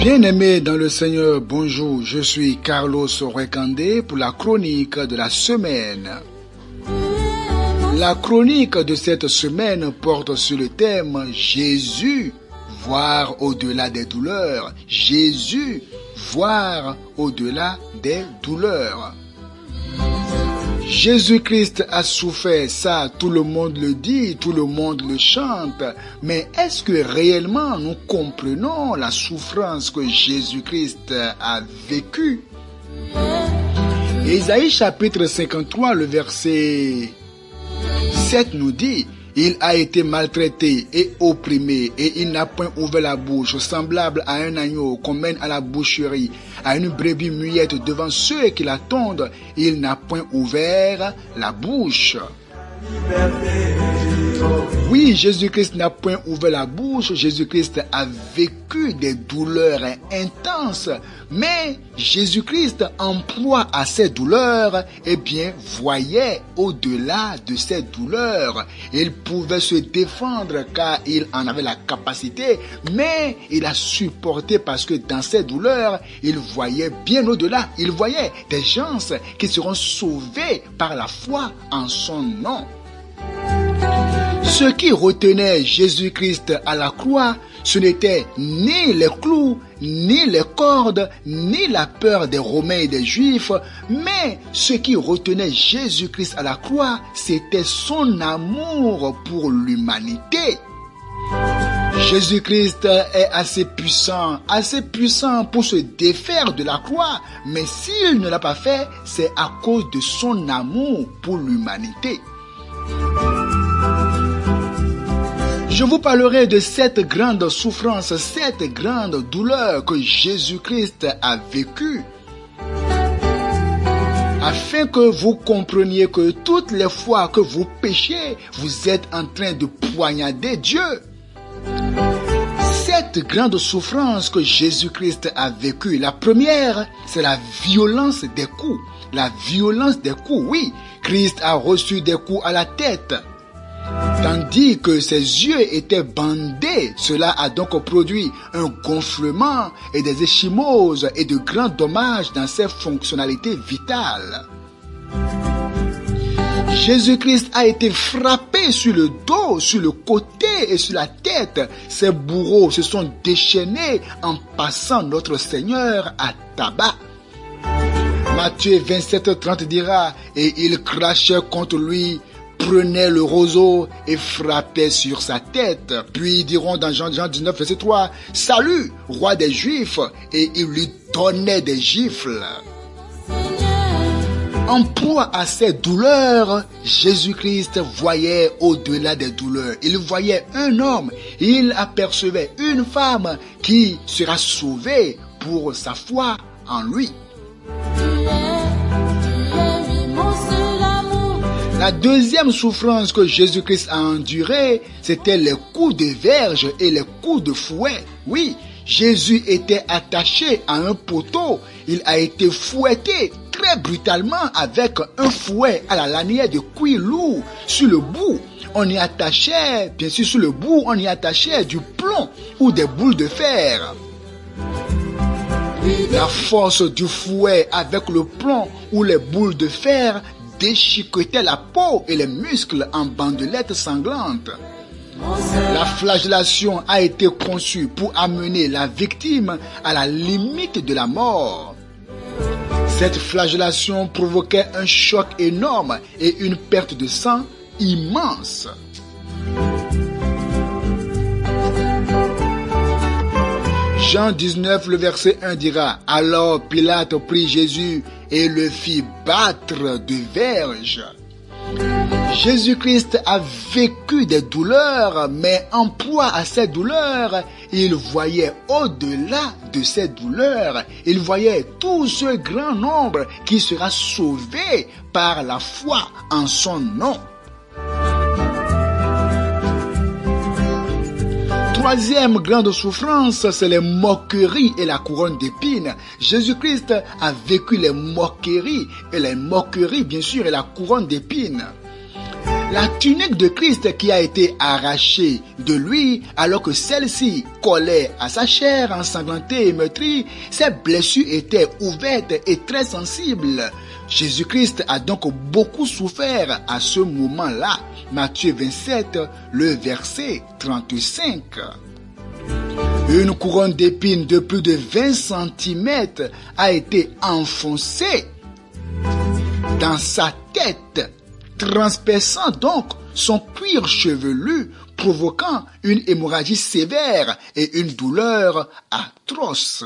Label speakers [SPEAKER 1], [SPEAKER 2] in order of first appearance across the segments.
[SPEAKER 1] Bien-aimés dans le Seigneur, bonjour, je suis Carlos Rekandé pour la chronique de la semaine. La chronique de cette semaine porte sur le thème Jésus, voir au-delà des douleurs. Jésus, voir au-delà des douleurs. Jésus-Christ a souffert, ça tout le monde le dit, tout le monde le chante, mais est-ce que réellement nous comprenons la souffrance que Jésus-Christ a vécue? Ésaïe chapitre 53, le verset 7 nous dit: il a été maltraité et opprimé, et il n'a point ouvert la bouche, semblable à un agneau qu'on mène à la boucherie, à une brebis muette devant ceux qui l'attendent, il n'a point ouvert la bouche. Oui, Jésus-Christ n'a point ouvert la bouche, Jésus-Christ a vécu des douleurs intenses, mais Jésus-Christ, en proie à ces douleurs, voyait au-delà de ces douleurs. Il pouvait se défendre car il en avait la capacité, mais il a supporté parce que dans ces douleurs, il voyait bien au-delà. Il voyait des gens qui seront sauvés par la foi en son nom. Ce qui retenait Jésus-Christ à la croix, ce n'était ni les clous, ni les cordes, ni la peur des Romains et des Juifs, mais ce qui retenait Jésus-Christ à la croix, c'était son amour pour l'humanité. Jésus-Christ est assez puissant pour se défaire de la croix, mais s'il ne l'a pas fait, c'est à cause de son amour pour l'humanité. Je vous parlerai de cette grande souffrance, cette grande douleur que Jésus-Christ a vécue, afin que vous compreniez que toutes les fois que vous péchez, vous êtes en train de poignarder Dieu. Cette grande souffrance que Jésus-Christ a vécue, la première, c'est la violence des coups. La violence des coups, oui, Christ a reçu des coups à la tête. Tandis que ses yeux étaient bandés, cela a donc produit un gonflement et des échymoses et de grands dommages dans ses fonctionnalités vitales. Jésus-Christ a été frappé sur le dos, sur le côté et sur la tête. Ses bourreaux se sont déchaînés en passant notre Seigneur à tabac. Matthieu 27:30 dira: et ils crachaient contre lui, prenaient le roseau et frappaient sur sa tête. Puis ils diront dans Jean 19, verset 3, salut, roi des Juifs, et ils lui donnaient des gifles. En proie à ces douleurs, Jésus-Christ voyait au-delà des douleurs. Il voyait un homme, il apercevait une femme qui sera sauvée pour sa foi en lui. La deuxième souffrance que Jésus-Christ a endurée, c'était les coups de verge et les coups de fouet. Oui, Jésus était attaché à un poteau. Il a été fouetté très brutalement avec un fouet à la lanière de cuir lourd. Sur le bout, on y attachait, bien sûr sur le bout, on y attachait du plomb ou des boules de fer. La force du fouet avec le plomb ou les boules de fer déchiquetait la peau et les muscles en bandelettes sanglantes. La flagellation a été conçue pour amener la victime à la limite de la mort. Cette flagellation provoquait un choc énorme et une perte de sang immense. Jean 19, le verset 1 dira: alors Pilate prit Jésus et le fit battre de verges. Jésus-Christ a vécu des douleurs, mais en proie à ces douleurs, il voyait au-delà de ces douleurs. Il voyait tout ce grand nombre qui sera sauvé par la foi en son nom. Troisième grande souffrance, c'est les moqueries et la couronne d'épines. Jésus-Christ a vécu les moqueries, bien sûr, et la couronne d'épines. La tunique de Christ qui a été arrachée de lui alors que celle-ci collait à sa chair ensanglantée et meurtrie, ses blessures étaient ouvertes et très sensibles. Jésus-Christ a donc beaucoup souffert à ce moment-là. Matthieu 27, le verset 35. Une couronne d'épines de plus de 20 cm a été enfoncée dans sa tête, transperçant donc son cuir chevelu, provoquant une hémorragie sévère et une douleur atroce.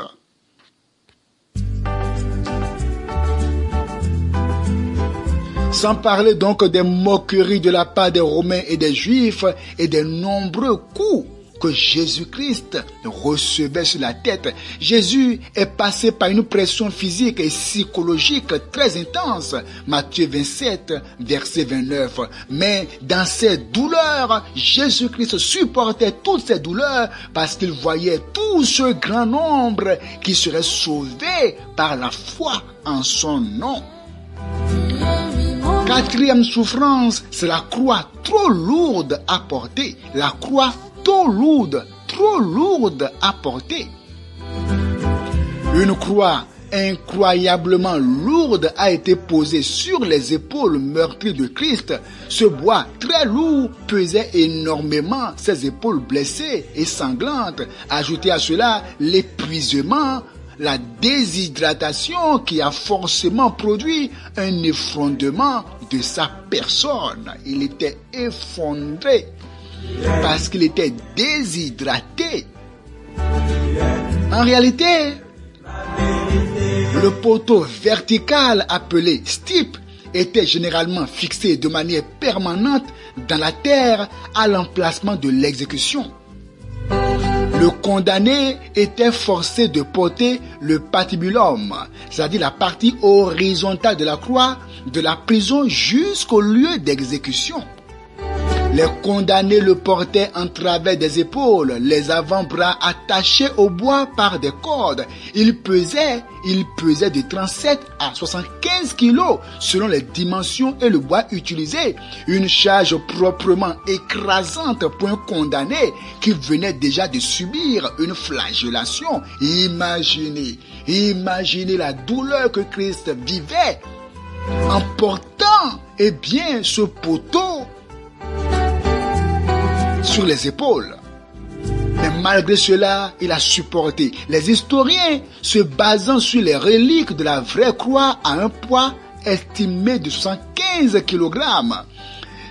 [SPEAKER 1] Sans parler donc des moqueries de la part des Romains et des Juifs et des nombreux coups que Jésus-Christ recevait sur la tête. Jésus est passé par une pression physique et psychologique très intense. Matthieu 27, verset 29. Mais dans ces douleurs, Jésus-Christ supportait toutes ces douleurs parce qu'il voyait tout ce grand nombre qui serait sauvé par la foi en son nom. Quatrième souffrance, c'est la croix trop lourde à porter. La croix trop lourde à porter. Une croix incroyablement lourde a été posée sur les épaules meurtries de Christ. Ce bois très lourd pesait énormément ses épaules blessées et sanglantes. Ajoutez à cela l'épuisement, la déshydratation qui a forcément produit un effondrement de sa personne. Il était effondré parce qu'il était déshydraté. En réalité, le poteau vertical appelé stipe était généralement fixé de manière permanente dans la terre à l'emplacement de l'exécution. Le condamné était forcé de porter le patibulum, c'est-à-dire la partie horizontale de la croix, de la prison jusqu'au lieu d'exécution. Les condamnés le portaient en travers des épaules, les avant-bras attachés au bois par des cordes. Il pesait de 37 à 75 kilos selon les dimensions et le bois utilisé. Une charge proprement écrasante pour un condamné qui venait déjà de subir une flagellation. Imaginez la douleur que Christ vivait en portant, ce poteau sur les épaules. Mais malgré cela, il a supporté. Les historiens, se basant sur les reliques de la vraie croix, à un poids estimé de 115 kg.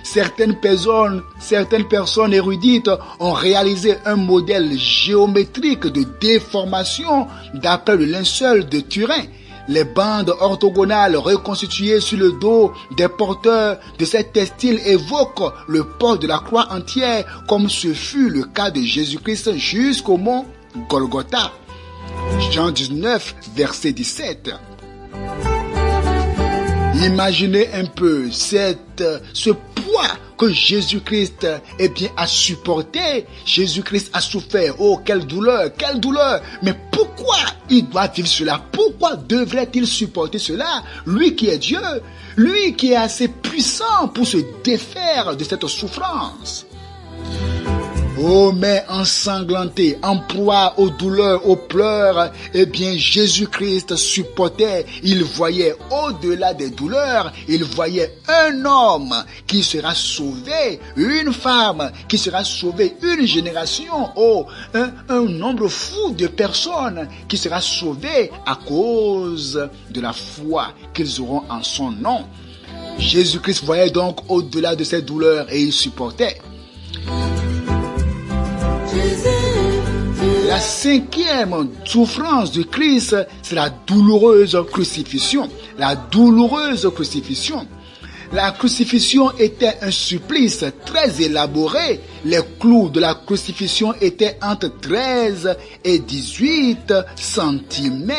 [SPEAKER 1] Certaines personnes érudites ont réalisé un modèle géométrique de déformation d'après le linceul de Turin. Les bandes orthogonales reconstituées sur le dos des porteurs de cet textile évoquent le port de la croix entière, comme ce fut le cas de Jésus-Christ jusqu'au mont Golgotha. Jean 19, verset 17. Imaginez un peu ce poids que Jésus-Christ a supporté. Jésus-Christ a souffert. Oh, quelle douleur, quelle douleur. Mais pourquoi il doit vivre cela? Pourquoi devrait-il supporter cela? Lui qui est Dieu, lui qui est assez puissant pour se défaire de cette souffrance. Oh, mais ensanglanté, en proie aux douleurs, aux pleurs, Jésus-Christ supportait. Il voyait au-delà des douleurs, il voyait un homme qui sera sauvé, une femme qui sera sauvée, une génération, un nombre fou de personnes qui sera sauvé à cause de la foi qu'ils auront en son nom. Jésus-Christ voyait donc au-delà de ces douleurs et il supportait. La cinquième souffrance de Christ, c'est la douloureuse crucifixion. La douloureuse crucifixion. La crucifixion était un supplice très élaboré. Les clous de la crucifixion étaient entre 13 et 18 cm.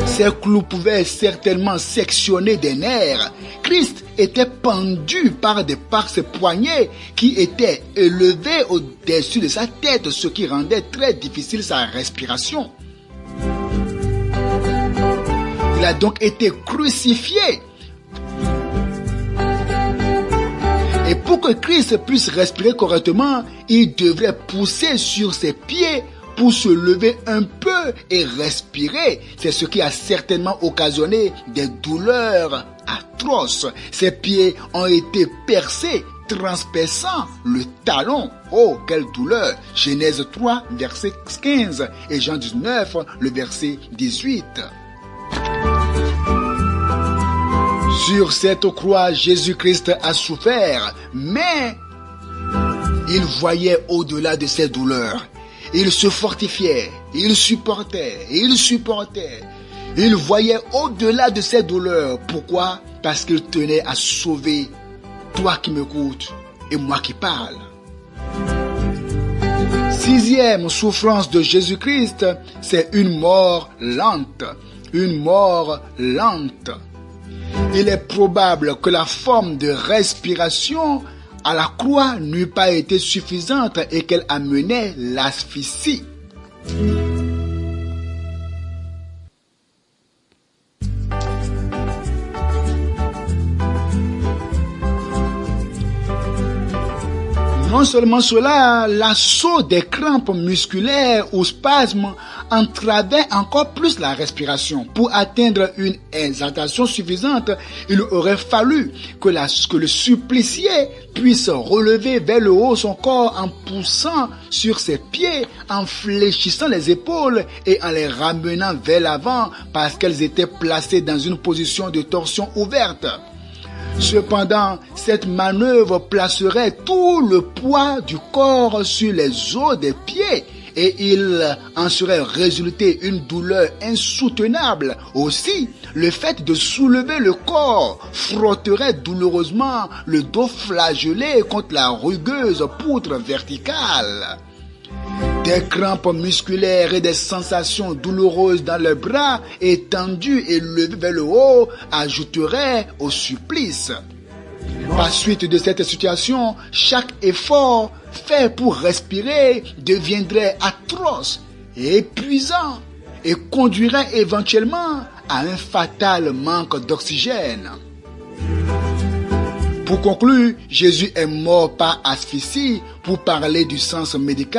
[SPEAKER 1] Ces clous pouvaient certainement sectionner des nerfs. Christ était pendu par ses poignets qui étaient élevés au-dessus de sa tête, ce qui rendait très difficile sa respiration. Il a donc été crucifié. Pour que Christ puisse respirer correctement, il devrait pousser sur ses pieds pour se lever un peu et respirer. C'est ce qui a certainement occasionné des douleurs atroces. Ses pieds ont été percés, transperçant le talon. Oh, quelle douleur! Genèse 3, verset 15 et Jean 19, le verset 18. Sur cette croix, Jésus-Christ a souffert, mais il voyait au-delà de ses douleurs. Il se fortifiait, il supportait. Il voyait au-delà de ses douleurs. Pourquoi? Parce qu'il tenait à sauver toi qui m'écoutes et moi qui parle. Sixième souffrance de Jésus-Christ, c'est une mort lente. Une mort lente. Il est probable que la forme de respiration à la croix n'eût pas été suffisante et qu'elle amenait l'asphyxie. Non seulement cela, l'assaut des crampes musculaires ou spasmes entravait encore plus la respiration. Pour atteindre une exaltation suffisante, il aurait fallu que le supplicié puisse relever vers le haut son corps en poussant sur ses pieds, en fléchissant les épaules et en les ramenant vers l'avant parce qu'elles étaient placées dans une position de torsion ouverte. Cependant, cette manœuvre placerait tout le poids du corps sur les os des pieds et il en serait résulté une douleur insoutenable. Aussi, le fait de soulever le corps frotterait douloureusement le dos flagellé contre la rugueuse poutre verticale. Des crampes musculaires et des sensations douloureuses dans les bras étendus et levés vers le haut ajouteraient au supplice. Par suite de cette situation, chaque effort fait pour respirer deviendrait atroce et épuisant et conduirait éventuellement à un fatal manque d'oxygène. Pour conclure, Jésus est mort par asphyxie pour parler du sens médical.